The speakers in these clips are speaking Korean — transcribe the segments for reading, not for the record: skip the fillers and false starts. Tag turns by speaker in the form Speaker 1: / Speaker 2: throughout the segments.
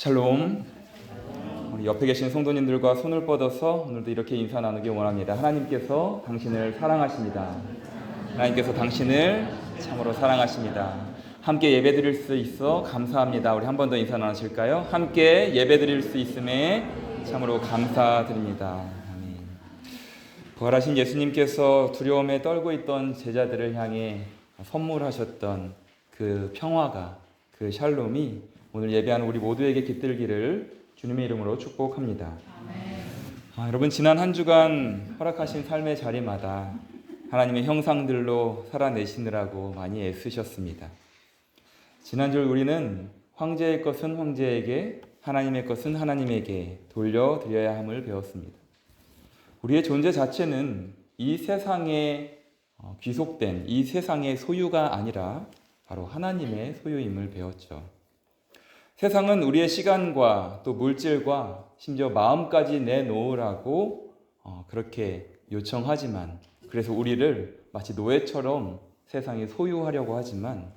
Speaker 1: 샬롬. 우리 옆에 계신 성도님들과 손을 뻗어서 오늘도 이렇게 인사 나누기 원합니다. 하나님께서 당신을 사랑하십니다. 하나님께서 당신을 참으로 사랑하십니다. 함께 예배드릴 수 있어 감사합니다. 우리 한 번 더 인사 나누실까요? 함께 예배드릴 수 있음에 참으로 감사드립니다. 아멘. 부활하신 예수님께서 두려움에 떨고 있던 제자들을 향해 선물하셨던 그 평화가, 그 샬롬이 오늘 예배하는 우리 모두에게 깃들기를 주님의 이름으로 축복합니다. 여러분, 지난 한 주간 허락하신 삶의 자리마다 하나님의 형상들로 살아내시느라고 많이 애쓰셨습니다. 지난주 우리는 황제의 것은 황제에게, 하나님의 것은 하나님에게 돌려드려야 함을 배웠습니다. 우리의 존재 자체는 이 세상에 귀속된 이 세상의 소유가 아니라 바로 하나님의 소유임을 배웠죠. 세상은 우리의 시간과 또 물질과 심지어 마음까지 내놓으라고 그렇게 요청하지만, 그래서 우리를 마치 노예처럼 세상이 소유하려고 하지만,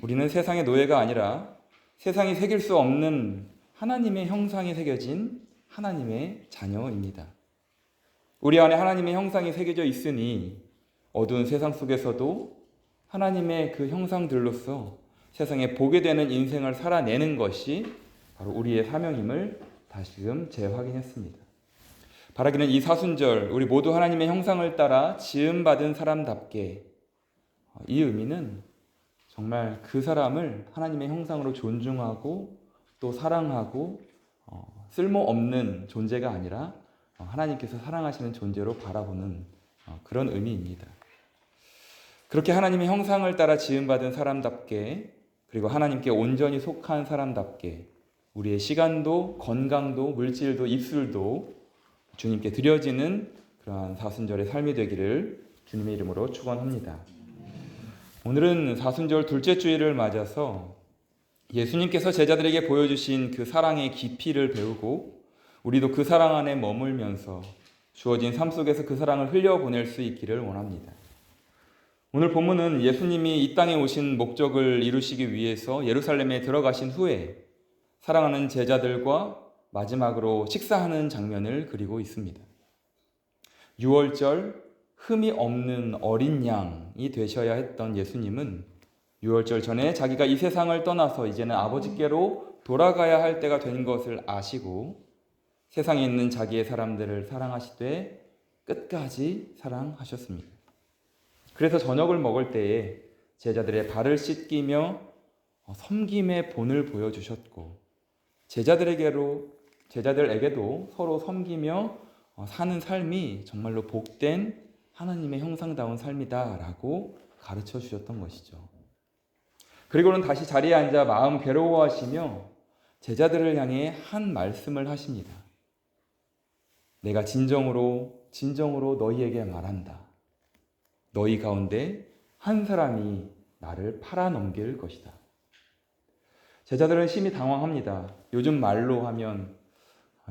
Speaker 1: 우리는 세상의 노예가 아니라 세상이 새길 수 없는 하나님의 형상이 새겨진 하나님의 자녀입니다. 우리 안에 하나님의 형상이 새겨져 있으니 어두운 세상 속에서도 하나님의 그 형상들로서 세상에 보게 되는 인생을 살아내는 것이 바로 우리의 사명임을 다시금 재확인했습니다. 바라기는 이 사순절 우리 모두 하나님의 형상을 따라 지음받은 사람답게, 이 의미는 정말 그 사람을 하나님의 형상으로 존중하고 또 사랑하고 쓸모없는 존재가 아니라 하나님께서 사랑하시는 존재로 바라보는 그런 의미입니다. 그렇게 하나님의 형상을 따라 지음받은 사람답게, 그리고 하나님께 온전히 속한 사람답게 우리의 시간도 건강도 물질도 입술도 주님께 드려지는 그러한 사순절의 삶이 되기를 주님의 이름으로 축원합니다. 오늘은 사순절 둘째 주일을 맞아서 예수님께서 제자들에게 보여주신 그 사랑의 깊이를 배우고 우리도 그 사랑 안에 머물면서 주어진 삶 속에서 그 사랑을 흘려보낼 수 있기를 원합니다. 오늘 본문은 예수님이 이 땅에 오신 목적을 이루시기 위해서 예루살렘에 들어가신 후에 사랑하는 제자들과 마지막으로 식사하는 장면을 그리고 있습니다. 유월절 흠이 없는 어린 양이 되셔야 했던 예수님은 유월절 전에 자기가 이 세상을 떠나서 이제는 아버지께로 돌아가야 할 때가 된 것을 아시고 세상에 있는 자기의 사람들을 사랑하시되 끝까지 사랑하셨습니다. 그래서 저녁을 먹을 때에 제자들의 발을 씻기며 섬김의 본을 보여주셨고, 제자들에게도 서로 섬기며 사는 삶이 정말로 복된 하나님의 형상다운 삶이다라고 가르쳐 주셨던 것이죠. 그리고는 다시 자리에 앉아 마음 괴로워하시며 제자들을 향해 한 말씀을 하십니다. 내가 진정으로 너희에게 말한다. 너희 가운데 한 사람이 나를 팔아넘길 것이다. 제자들은 심히 당황합니다. 요즘 말로 하면,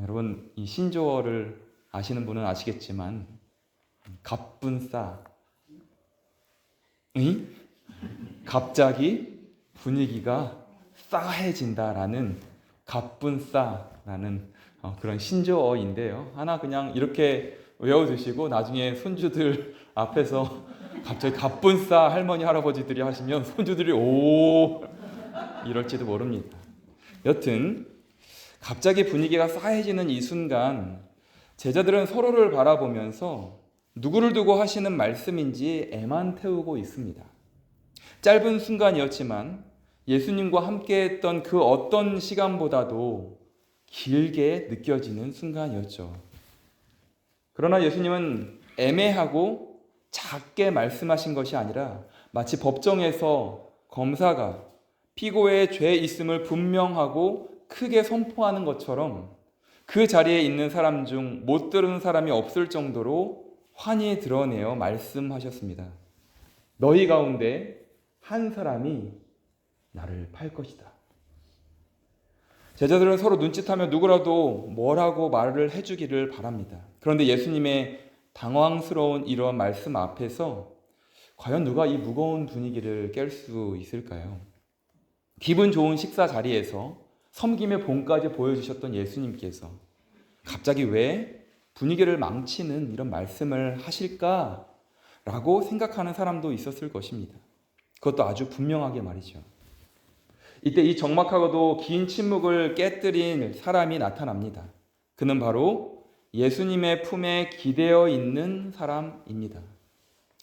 Speaker 1: 여러분 이 신조어를 아시는 분은 아시겠지만 갑분싸, 갑자기 분위기가 싸해진다라는 갑분싸라는 그런 신조어인데요. 하나 그냥 이렇게 외워두시고 나중에 손주들 앞에서 갑자기 갑분싸 할머니 할아버지들이 하시면 손주들이 오 이럴지도 모릅니다. 여튼 갑자기 분위기가 싸해지는 이 순간 제자들은 서로를 바라보면서 누구를 두고 하시는 말씀인지 애만 태우고 있습니다. 짧은 순간이었지만 예수님과 함께했던 그 어떤 시간보다도 길게 느껴지는 순간이었죠. 그러나 예수님은 애매하고 작게 말씀하신 것이 아니라 마치 법정에서 검사가 피고의 죄 있음을 분명하고 크게 선포하는 것처럼 그 자리에 있는 사람 중 못 들은 사람이 없을 정도로 환히 드러내어 말씀하셨습니다. 너희 가운데 한 사람이 나를 팔 것이다. 제자들은 서로 눈짓하며 누구라도 뭐라고 말을 해주기를 바랍니다. 그런데 예수님의 당황스러운 이러한 말씀 앞에서 과연 누가 이 무거운 분위기를 깰 수 있을까요? 기분 좋은 식사 자리에서 섬김의 본까지 보여주셨던 예수님께서 갑자기 왜 분위기를 망치는 이런 말씀을 하실까라고 생각하는 사람도 있었을 것입니다. 그것도 아주 분명하게 말이죠. 이때 이 적막하고도 긴 침묵을 깨뜨린 사람이 나타납니다. 그는 바로 예수님의 품에 기대어 있는 사람입니다.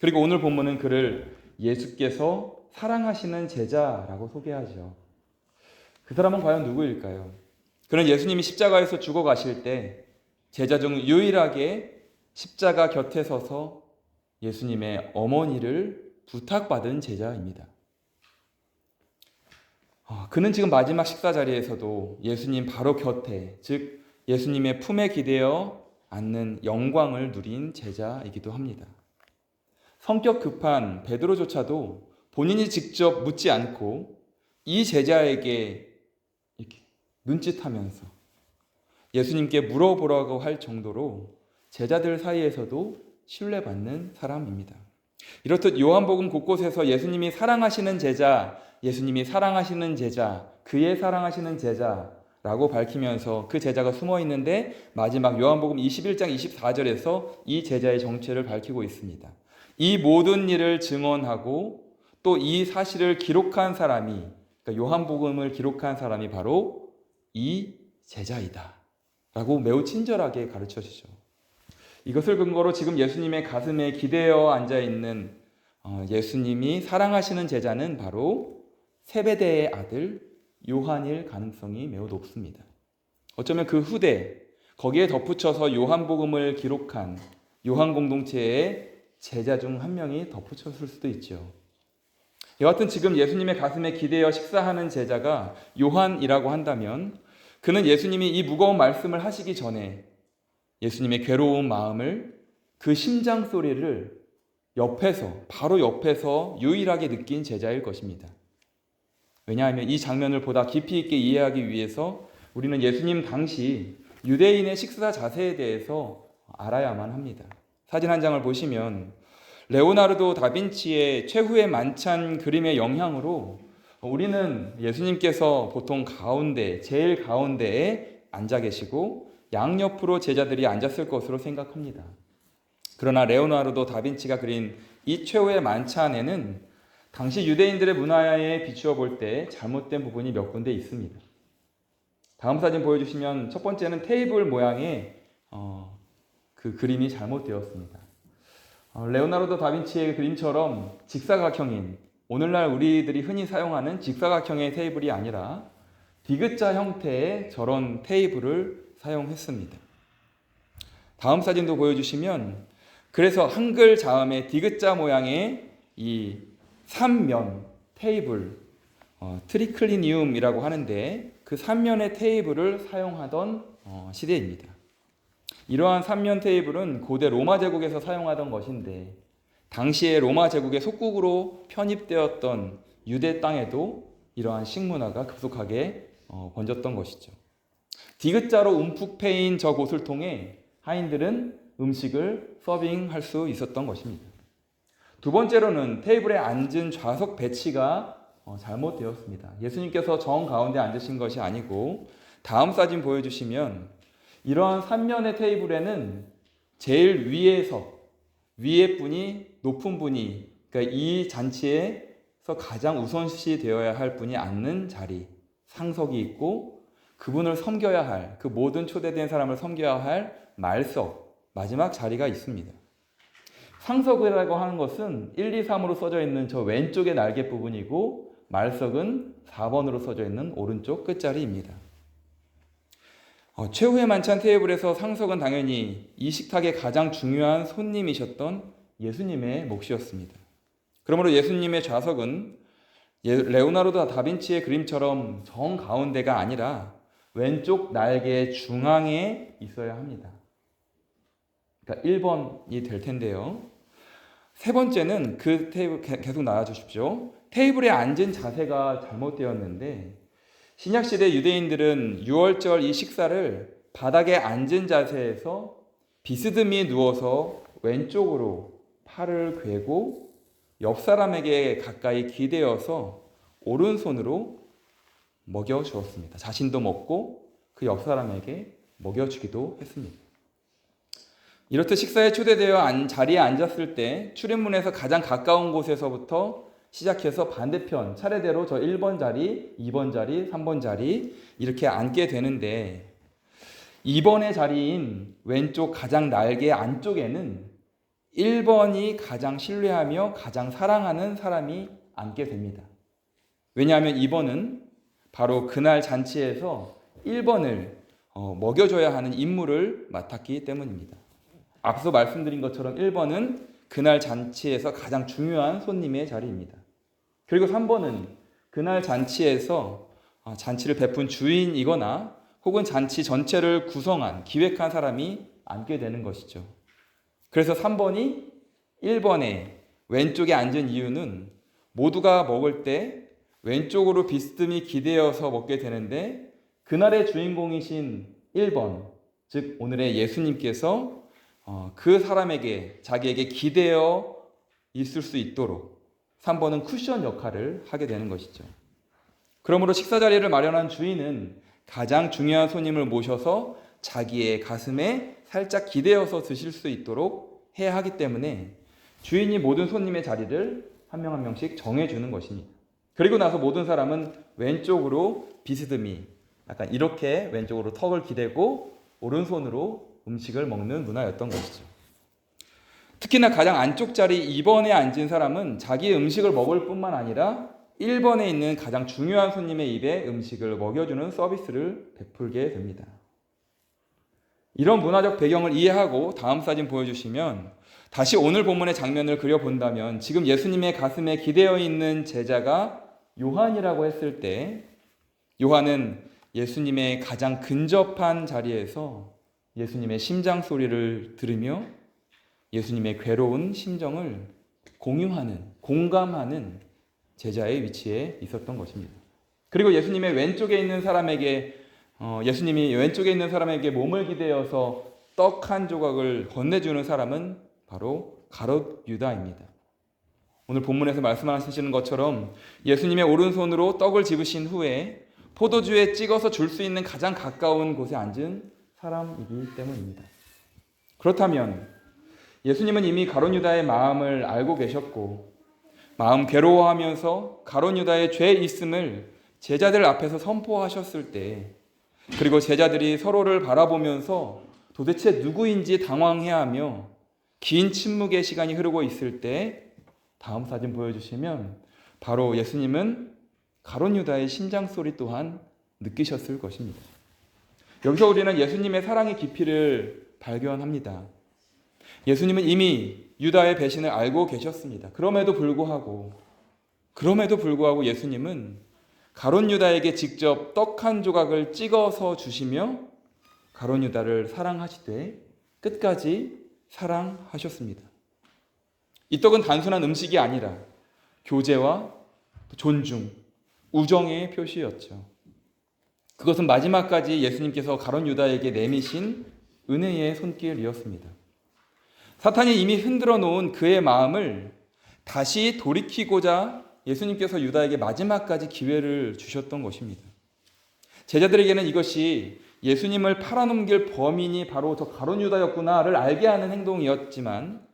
Speaker 1: 그리고 오늘 본문은 그를 예수께서 사랑하시는 제자라고 소개하죠. 그 사람은 과연 누구일까요? 그는 예수님이 십자가에서 죽어가실 때 제자 중 유일하게 십자가 곁에 서서 예수님의 어머니를 부탁받은 제자입니다. 그는 지금 마지막 식사 자리에서도 예수님 바로 곁에, 즉 예수님의 품에 기대어 앉는 영광을 누린 제자이기도 합니다. 성격 급한 베드로조차도 본인이 직접 묻지 않고 이 제자에게 이렇게 눈짓하면서 예수님께 물어보라고 할 정도로 제자들 사이에서도 신뢰받는 사람입니다. 이렇듯 요한복음 곳곳에서 예수님이 사랑하시는 제자, 예수님이 사랑하시는 제자, 그의 사랑하시는 제자라고 밝히면서 그 제자가 숨어 있는데 마지막 요한복음 21장 24절에서 이 제자의 정체를 밝히고 있습니다. 이 모든 일을 증언하고 또 이 사실을 기록한 사람이, 그러니까 요한복음을 기록한 사람이 바로 이 제자이다 라고 매우 친절하게 가르쳐 주죠. 이것을 근거로 지금 예수님의 가슴에 기대어 앉아있는 예수님이 사랑하시는 제자는 바로 세베대의 아들 요한일 가능성이 매우 높습니다. 어쩌면 그 후대, 거기에 덧붙여서 요한복음을 기록한 요한 공동체의 제자 중 한 명이 덧붙였을 수도 있죠. 여하튼 지금 예수님의 가슴에 기대어 식사하는 제자가 요한이라고 한다면 그는 예수님이 이 무거운 말씀을 하시기 전에 예수님의 괴로운 마음을, 그 심장 소리를 바로 옆에서 유일하게 느낀 제자일 것입니다. 왜냐하면 이 장면을 보다 깊이 있게 이해하기 위해서 우리는 예수님 당시 유대인의 식사 자세에 대해서 알아야만 합니다. 사진 한 장을 보시면 레오나르도 다빈치의 최후의 만찬 그림의 영향으로 우리는 예수님께서 보통 제일 가운데에 앉아 계시고 양옆으로 제자들이 앉았을 것으로 생각합니다. 그러나 레오나르도 다빈치가 그린 이 최후의 만찬에는 당시 유대인들의 문화에 비추어 볼 때 잘못된 부분이 몇 군데 있습니다. 다음 사진 보여주시면 첫 번째는 테이블 모양의 그 그림이 잘못되었습니다. 레오나르도 다빈치의 그림처럼 직사각형인, 오늘날 우리들이 흔히 사용하는 직사각형의 테이블이 아니라 디귿자 형태의 저런 테이블을 사용했습니다. 다음 사진도 보여주시면 그래서 한글 자음의 디귿자 모양의 이 3면 테이블, 트리클리니움이라고 하는데 그 3면의 테이블을 사용하던 시대입니다. 이러한 3면 테이블은 고대 로마 제국에서 사용하던 것인데 당시에 로마 제국의 속국으로 편입되었던 유대 땅에도 이러한 식문화가 급속하게 번졌던 것이죠. 디귿자로 움푹 패인 저 곳을 통해 하인들은 음식을 서빙할 수 있었던 것입니다. 두 번째로는 테이블에 앉은 좌석 배치가 잘못되었습니다. 예수님께서 정 가운데 앉으신 것이 아니고 다음 사진 보여주시면 이러한 3면의 테이블에는 제일 위에 분이, 높은 분이, 그러니까 이 잔치에서 가장 우선시 되어야 할 분이 앉는 자리, 상석이 있고 그분을 섬겨야 할, 그 모든 초대된 사람을 섬겨야 할 말석, 마지막 자리가 있습니다. 상석이라고 하는 것은 1, 2, 3으로 써져 있는 저 왼쪽의 날개 부분이고 말석은 4번으로 써져 있는 오른쪽 끝자리입니다. 최후의 만찬 테이블에서 상석은 당연히 이 식탁의 가장 중요한 손님이셨던 예수님의 몫이었습니다. 그러므로 예수님의 좌석은 레오나르도 다빈치의 그림처럼 정 가운데가 아니라 왼쪽 날개의 중앙에 있어야 합니다. 그러니까 1번이 될 텐데요. 세 번째는 그 테이블 계속 나와주십시오. 테이블에 앉은 자세가 잘못되었는데 신약시대 유대인들은 유월절 이 식사를 바닥에 앉은 자세에서 비스듬히 누워서 왼쪽으로 팔을 괴고 옆 사람에게 가까이 기대어서 오른손으로 먹여주었습니다. 자신도 먹고 그 옆 사람에게 먹여주기도 했습니다. 이렇듯 식사에 초대되어 자리에 앉았을 때 출입문에서 가장 가까운 곳에서부터 시작해서 반대편 차례대로 저 1번 자리, 2번 자리, 3번 자리 이렇게 앉게 되는데 2번의 자리인 왼쪽 가장 날개 안쪽에는 1번이 가장 신뢰하며 가장 사랑하는 사람이 앉게 됩니다. 왜냐하면 2번은 바로 그날 잔치에서 1번을 먹여줘야 하는 임무를 맡았기 때문입니다. 앞서 말씀드린 것처럼 1번은 그날 잔치에서 가장 중요한 손님의 자리입니다. 그리고 3번은 그날 잔치에서 잔치를 베푼 주인이거나 혹은 잔치 전체를 구성한, 기획한 사람이 앉게 되는 것이죠. 그래서 3번이 1번의 왼쪽에 앉은 이유는 모두가 먹을 때 왼쪽으로 비스듬히 기대어서 먹게 되는데 그날의 주인공이신 1번, 즉 오늘의 예수님께서 그 사람에게 자기에게 기대어 있을 수 있도록 3번은 쿠션 역할을 하게 되는 것이죠. 그러므로 식사 자리를 마련한 주인은 가장 중요한 손님을 모셔서 자기의 가슴에 살짝 기대어서 드실 수 있도록 해야 하기 때문에 주인이 모든 손님의 자리를 한 명 한 명씩 정해주는 것입니다. 그리고 나서 모든 사람은 왼쪽으로 비스듬히 약간 이렇게 왼쪽으로 턱을 기대고 오른손으로 음식을 먹는 문화였던 것이죠. 특히나 가장 안쪽 자리 2번에 앉은 사람은 자기 음식을 먹을 뿐만 아니라 1번에 있는 가장 중요한 손님의 입에 음식을 먹여주는 서비스를 베풀게 됩니다. 이런 문화적 배경을 이해하고 다음 사진 보여주시면 다시 오늘 본문의 장면을 그려본다면 지금 예수님의 가슴에 기대어 있는 제자가 요한이라고 했을 때 요한은 예수님의 가장 근접한 자리에서 예수님의 심장 소리를 들으며 예수님의 괴로운 심정을 공유하는, 공감하는 제자의 위치에 있었던 것입니다. 그리고 예수님의 왼쪽에 있는 사람에게 예수님이 왼쪽에 있는 사람에게 몸을 기대어서 떡 한 조각을 건네주는 사람은 바로 가롯 유다입니다. 오늘 본문에서 말씀하시는 것처럼 예수님의 오른손으로 떡을 집으신 후에 포도주에 찍어서 줄 수 있는 가장 가까운 곳에 앉은 사람이기 때문입니다. 그렇다면 예수님은 이미 가롯 유다의 마음을 알고 계셨고 마음 괴로워하면서 가롯 유다의 죄 있음을 제자들 앞에서 선포하셨을 때 그리고 제자들이 서로를 바라보면서 도대체 누구인지 당황해하며 긴 침묵의 시간이 흐르고 있을 때 다음 사진 보여주시면 바로 예수님은 가롯 유다의 심장 소리 또한 느끼셨을 것입니다. 여기서 우리는 예수님의 사랑의 깊이를 발견합니다. 예수님은 이미 유다의 배신을 알고 계셨습니다. 그럼에도 불구하고 예수님은 가롯 유다에게 직접 떡 한 조각을 찍어서 주시며 가롯 유다를 사랑하시되 끝까지 사랑하셨습니다. 이 떡은 단순한 음식이 아니라 교제와 존중, 우정의 표시였죠. 그것은 마지막까지 예수님께서 가롯 유다에게 내미신 은혜의 손길이었습니다. 사탄이 이미 흔들어 놓은 그의 마음을 다시 돌이키고자 예수님께서 유다에게 마지막까지 기회를 주셨던 것입니다. 제자들에게는 이것이 예수님을 팔아넘길 범인이 바로 저 가롯 유다였구나를 알게 하는 행동이었지만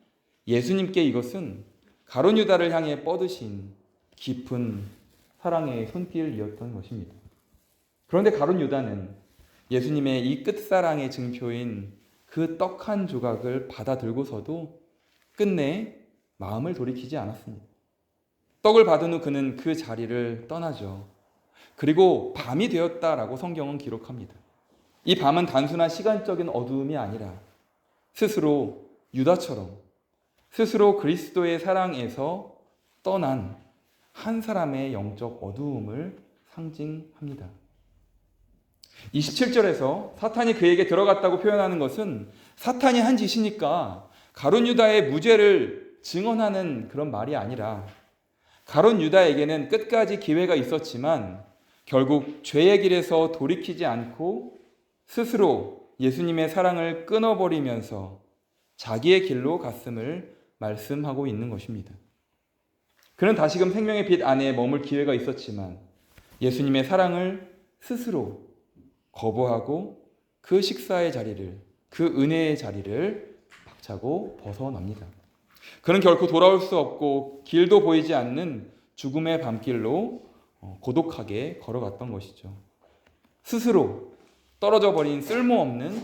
Speaker 1: 예수님께 이것은 가롯 유다를 향해 뻗으신 깊은 사랑의 손길이었던 것입니다. 그런데 가롯 유다는 예수님의 이 끝사랑의 증표인 그 떡 한 조각을 받아들고서도 끝내 마음을 돌이키지 않았습니다. 떡을 받은 후 그는 그 자리를 떠나죠. 그리고 밤이 되었다라고 성경은 기록합니다. 이 밤은 단순한 시간적인 어두움이 아니라 스스로 유다처럼 스스로 그리스도의 사랑에서 떠난 한 사람의 영적 어두움을 상징합니다. 27절에서 사탄이 그에게 들어갔다고 표현하는 것은 사탄이 한 짓이니까 가롯 유다의 무죄를 증언하는 그런 말이 아니라 가롯 유다에게는 끝까지 기회가 있었지만 결국 죄의 길에서 돌이키지 않고 스스로 예수님의 사랑을 끊어버리면서 자기의 길로 갔음을 말씀하고 있는 것입니다. 그는 다시금 생명의 빛 안에 머물 기회가 있었지만 예수님의 사랑을 스스로 거부하고 그 식사의 자리를, 그 은혜의 자리를 박차고 벗어납니다. 그는 결코 돌아올 수 없고 길도 보이지 않는 죽음의 밤길로 고독하게 걸어갔던 것이죠. 스스로 떨어져 버린 쓸모없는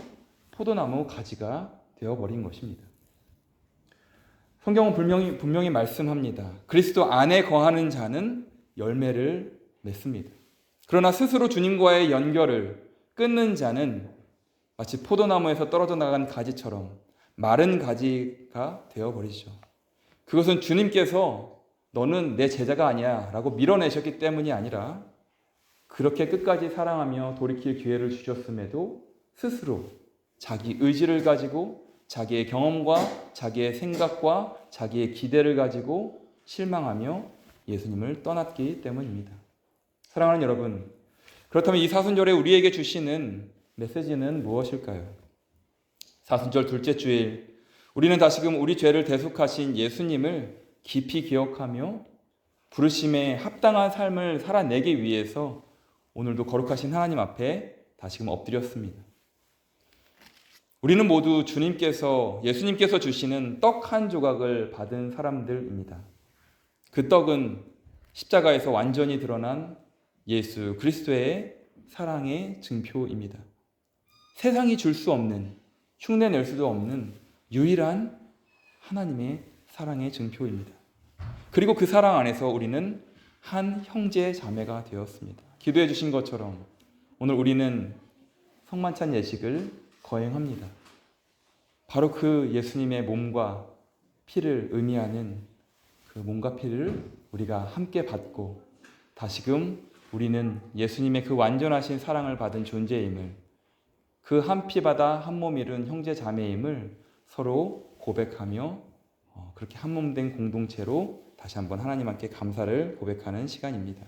Speaker 1: 포도나무 가지가 되어버린 것입니다. 성경은 분명히 말씀합니다. 그리스도 안에 거하는 자는 열매를 맺습니다. 그러나 스스로 주님과의 연결을 끊는 자는 마치 포도나무에서 떨어져 나간 가지처럼 마른 가지가 되어버리죠. 그것은 주님께서 너는 내 제자가 아니야 라고 밀어내셨기 때문이 아니라 그렇게 끝까지 사랑하며 돌이킬 기회를 주셨음에도 스스로 자기 의지를 가지고 자기의 경험과 자기의 생각과 자기의 기대를 가지고 실망하며 예수님을 떠났기 때문입니다. 사랑하는 여러분, 그렇다면 이 사순절에 우리에게 주시는 메시지는 무엇일까요? 사순절 둘째 주일, 우리는 다시금 우리 죄를 대속하신 예수님을 깊이 기억하며 부르심에 합당한 삶을 살아내기 위해서 오늘도 거룩하신 하나님 앞에 다시금 엎드렸습니다. 우리는 모두 예수님께서 주시는 떡 한 조각을 받은 사람들입니다. 그 떡은 십자가에서 완전히 드러난 예수 그리스도의 사랑의 증표입니다. 세상이 줄 수 없는, 흉내낼 수도 없는 유일한 하나님의 사랑의 증표입니다. 그리고 그 사랑 안에서 우리는 한 형제 자매가 되었습니다. 기도해 주신 것처럼 오늘 우리는 성만찬 예식을 거행합니다. 바로 그 예수님의 몸과 피를 의미하는 그 몸과 피를 우리가 함께 받고 다시금 우리는 예수님의 그 완전하신 사랑을 받은 존재임을, 그 한 피 받아 한 몸 이룬 형제 자매임을 서로 고백하며 그렇게 한 몸 된 공동체로 다시 한번 하나님 함께 감사를 고백하는 시간입니다.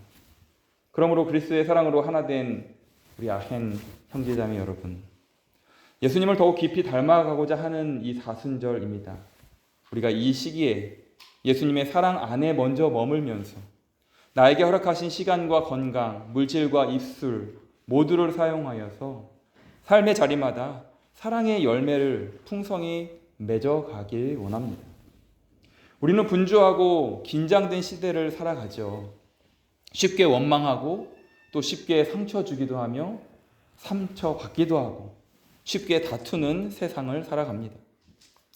Speaker 1: 그러므로 그리스도의 사랑으로 하나 된 우리 아멘 형제자매 여러분, 예수님을 더욱 깊이 닮아가고자 하는 이 사순절입니다. 우리가 이 시기에 예수님의 사랑 안에 먼저 머물면서 나에게 허락하신 시간과 건강, 물질과 입술 모두를 사용하여서 삶의 자리마다 사랑의 열매를 풍성히 맺어가길 원합니다. 우리는 분주하고 긴장된 시대를 살아가죠. 쉽게 원망하고 또 쉽게 상처 주기도 하며 상처받기도 하고 쉽게 다투는 세상을 살아갑니다.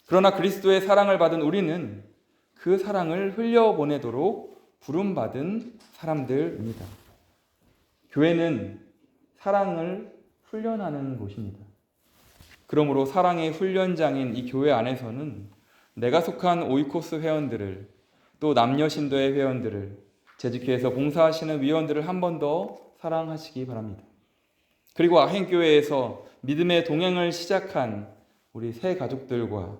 Speaker 1: 그러나 그리스도의 사랑을 받은 우리는 그 사랑을 흘려보내도록 부름받은 사람들입니다. 교회는 사랑을 훈련하는 곳입니다. 그러므로 사랑의 훈련장인 이 교회 안에서는 내가 속한 오이코스 회원들을, 또 남녀신도의 회원들을, 재직교회에서 봉사하시는 위원들을 한 번 더 사랑하시기 바랍니다. 그리고 아행교회에서 믿음의 동행을 시작한 우리 새 가족들과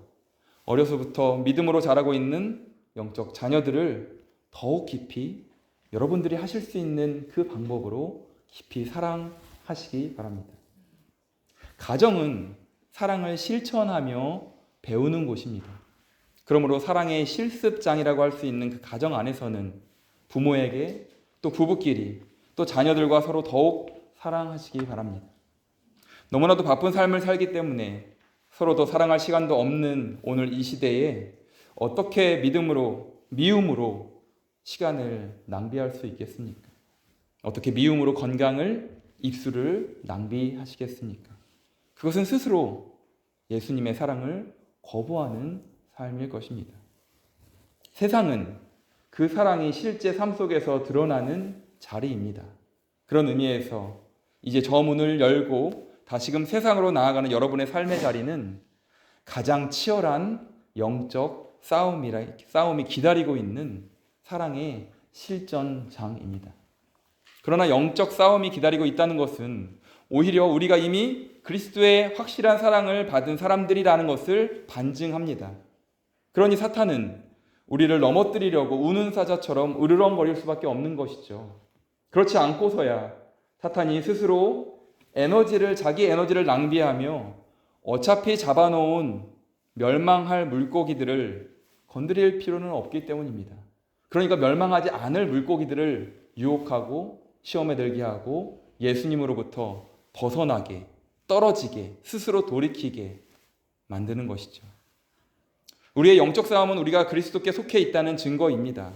Speaker 1: 어려서부터 믿음으로 자라고 있는 영적 자녀들을 더욱 깊이 여러분들이 하실 수 있는 그 방법으로 깊이 사랑하시기 바랍니다. 가정은 사랑을 실천하며 배우는 곳입니다. 그러므로 사랑의 실습장이라고 할 수 있는 그 가정 안에서는 부모에게 또 부부끼리 또 자녀들과 서로 더욱 사랑하시기 바랍니다. 너무나도 바쁜 삶을 살기 때문에 서로 더 사랑할 시간도 없는 오늘 이 시대에 어떻게 믿음으로, 미움으로 시간을 낭비할 수 있겠습니까? 어떻게 미움으로 건강을, 입술을 낭비하시겠습니까? 그것은 스스로 예수님의 사랑을 거부하는 삶일 것입니다. 세상은 그 사랑이 실제 삶 속에서 드러나는 자리입니다. 그런 의미에서 이제 저 문을 열고 다시금 세상으로 나아가는 여러분의 삶의 자리는 가장 치열한 영적 싸움이 기다리고 있는 사랑의 실전장입니다. 그러나 영적 싸움이 기다리고 있다는 것은 오히려 우리가 이미 그리스도의 확실한 사랑을 받은 사람들이라는 것을 반증합니다. 그러니 사탄은 우리를 넘어뜨리려고 우는 사자처럼 으르렁거릴 수밖에 없는 것이죠. 그렇지 않고서야 사탄이 스스로 자기 에너지를 낭비하며 어차피 잡아놓은 멸망할 물고기들을 건드릴 필요는 없기 때문입니다. 그러니까 멸망하지 않을 물고기들을 유혹하고 시험에 들게 하고 예수님으로부터 벗어나게, 떨어지게, 스스로 돌이키게 만드는 것이죠. 우리의 영적 싸움은 우리가 그리스도께 속해 있다는 증거입니다.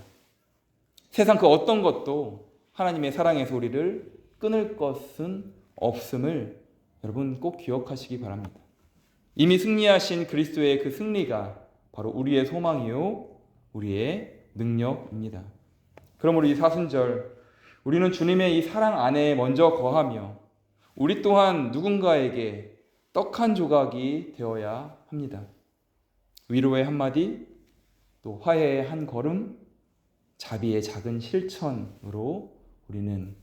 Speaker 1: 세상 그 어떤 것도 하나님의 사랑에서 우리를 끊을 것은 없음을 여러분 꼭 기억하시기 바랍니다. 이미 승리하신 그리스도의 그 승리가 바로 우리의 소망이요 우리의 능력입니다. 그럼 우리 사순절, 우리는 주님의 이 사랑 안에 먼저 거하며 우리 또한 누군가에게 떡 한 조각이 되어야 합니다. 위로의 한마디, 또 화해의 한 걸음, 자비의 작은 실천으로 우리는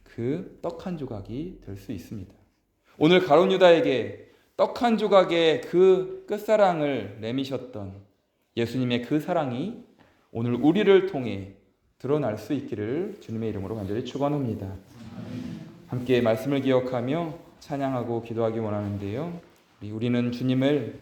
Speaker 1: 그 떡 한 조각이 될 수 있습니다. 오늘 가룟 유다에게 떡 한 조각의 그 끝사랑을 내미셨던 예수님의 그 사랑이 오늘 우리를 통해 드러날 수 있기를 주님의 이름으로 간절히 축원합니다. 함께 말씀을 기억하며 찬양하고 기도하기 원하는데요. 우리는 주님을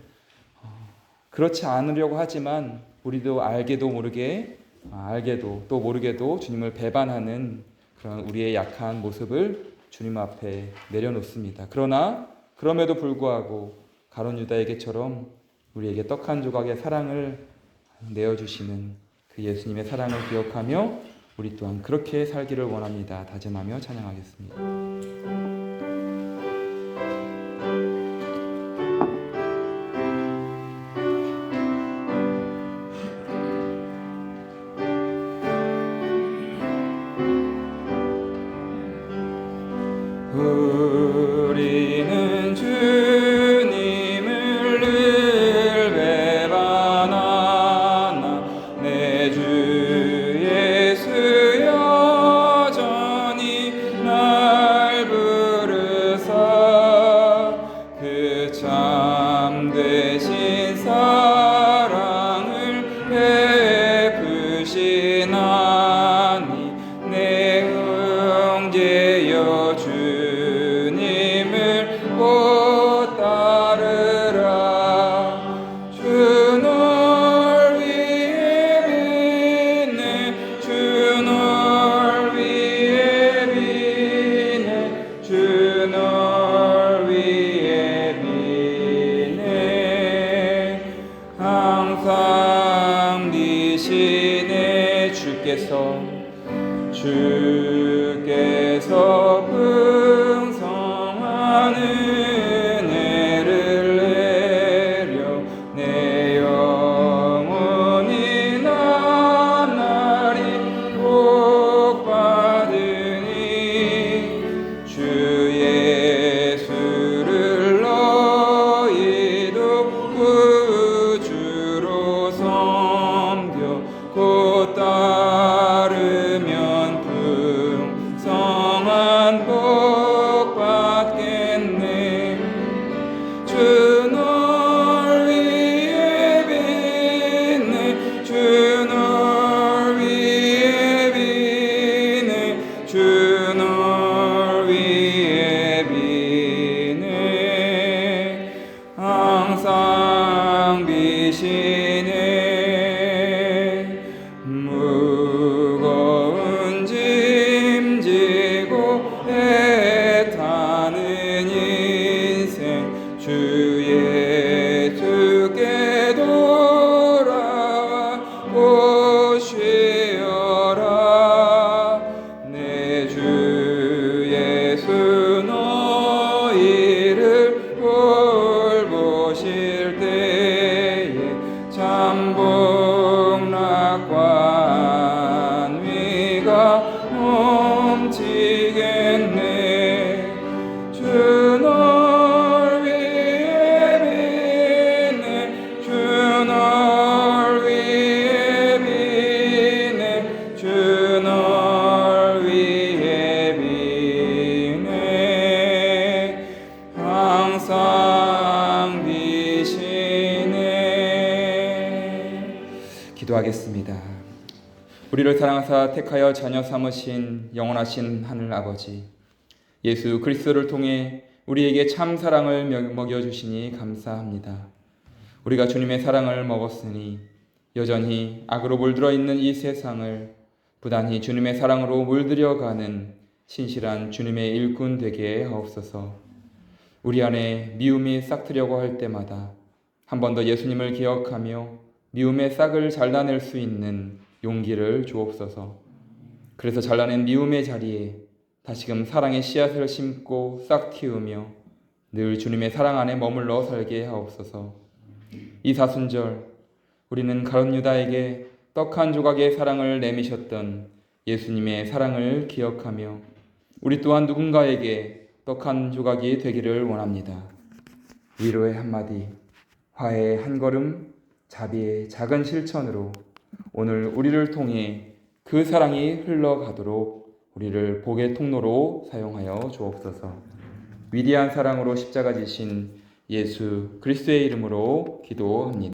Speaker 1: 그렇지 않으려고 하지만 우리도 알게도 모르게 알게도 또 모르게도 주님을 배반하는 그런 우리의 약한 모습을 주님 앞에 내려놓습니다. 그러나 그럼에도 불구하고 가룟 유다에게처럼 우리에게 떡 한 조각의 사랑을 내어주시는 그 예수님의 사랑을 기억하며 우리 또한 그렇게 살기를 원합니다. 다짐하며 찬양하겠습니다. 우리는 주님을 늘 배반하나 내 주 예수 여전히 날 부르사 그 참되신 사랑을 베푸시나니 내 형제여 주님을 곧 따르라. 주 널 위해 빛내 주 널 위해 빛내 주 널 위해 빛내 항상 비시네 주께서 풍성한 은혜를 내려 내 영혼이 나날이 복받으니 주 예수를 너희도 구주로 섬겨 곧 따르면 풍성한 복 받겠네. 주 널 위해 빛내 주 널 위해 빛내 주 널 위해 빛내 항상 비시네. 무거운 짐 지고 애타는 인생 주 예수께 돌아와 오시어라. 내 주 예수 너희를 돌보실 때에 참 복락과 안위가 넘치겠네. 주 널 위해 빛내 주 널 위해 빛내 주 널 위해 빛내 항상 비시네. 기도하겠습니다. 우리를 사랑하사 택하여 자녀 삼으신 영원하신 하늘 아버지, 예수 그리스도를 통해 우리에게 참 사랑을 먹여주시니 감사합니다. 우리가 주님의 사랑을 먹었으니 여전히 악으로 물들어 있는 이 세상을 부단히 주님의 사랑으로 물들여가는 신실한 주님의 일꾼 되게 하옵소서. 우리 안에 미움이 싹트려고 할 때마다 한 번 더 예수님을 기억하며 미움의 싹을 잘라낼 수 있는 용기를 주옵소서. 그래서 잘라낸 미움의 자리에 다시금 사랑의 씨앗을 심고 싹 틔우며 늘 주님의 사랑 안에 머물러 살게 하옵소서. 이 사순절 우리는 가룟 유다에게 떡 한 조각의 사랑을 내미셨던 예수님의 사랑을 기억하며 우리 또한 누군가에게 떡 한 조각이 되기를 원합니다. 위로의 한마디, 화해의 한 걸음, 자비의 작은 실천으로 오늘 우리를 통해 그 사랑이 흘러가도록 우리를 복의 통로로 사용하여 주옵소서. 위대한 사랑으로 십자가 지신 예수 그리스도의 이름으로 기도합니다.